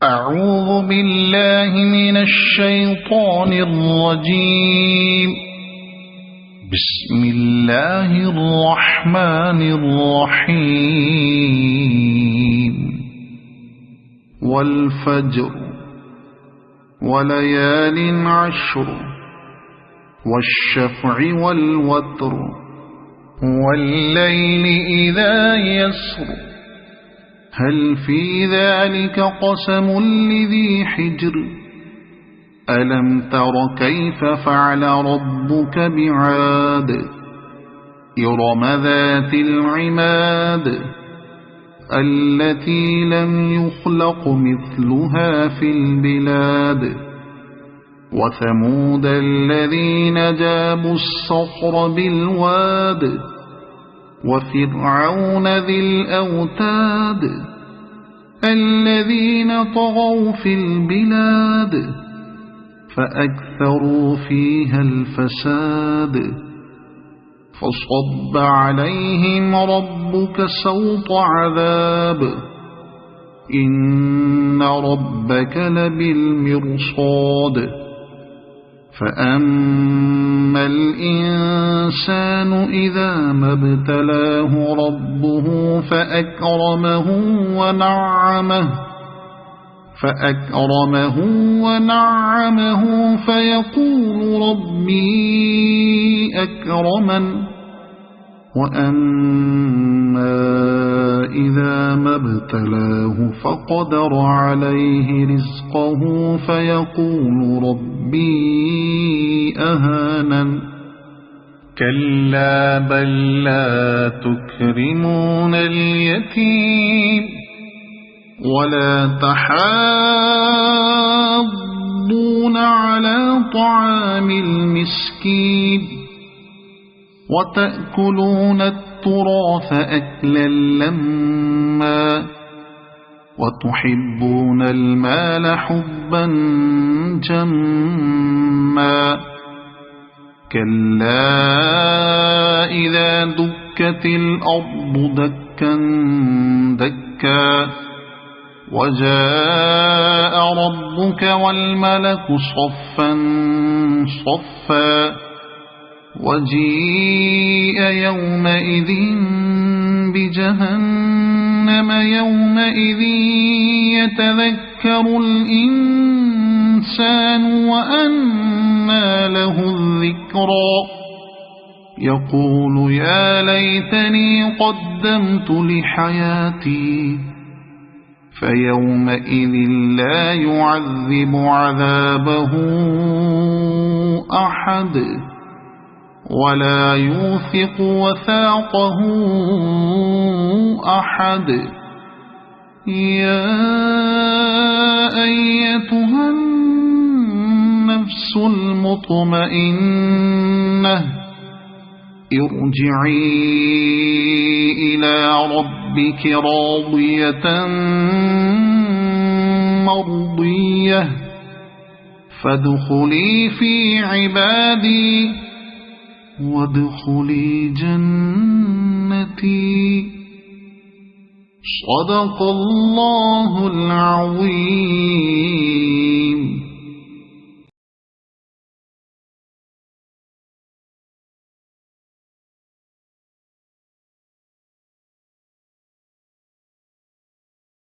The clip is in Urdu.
أعوذ بالله من الشيطان الرجيم. بسم الله الرحمن الرحيم. والفجر وليال عشر والشفع والوتر والليل إذا يسر هل في ذلك قسم لذي حجر ألم تر كيف فعل ربك بعاد إرم ذات العماد التي لم يخلق مثلها في البلاد وثمود الذين جابوا الصخر بالواد وفرعون ذي الأوتاد الذين طغوا في البلاد فأكثروا فيها الفساد فصب عليهم ربك سوط عذاب إن ربك لبالمرصاد فأما الإنسان إذا ما ابتلاه ربه فأكرمه ونعمه فيقول ربي أكرمن وأما إذا ما ابتلاه فقدر عليه رزقه فيقول ربي أهانن كلا بل لا تكرمون اليتيم ولا تحاضون على طعام المسكين وتأكلون التراث أكلا لما وتحبون المال حبا جما كلا إذا دكت الأرض دكا دكا وجاء ربك والملك صفا صفا وجيء يومئذ بجهنم يومئذ يتذكر الإنسان وأنى له الذكرى يقول يا ليتني قدمت لحياتي فيومئذ لا يعذب عذابه أحد ولا يوثق وثاقه أحد يا أيتها النفس المطمئنة ارجعي إلى ربك راضية مرضية فادخلي في عبادي وادخلي جنتي صدق الله العظيم.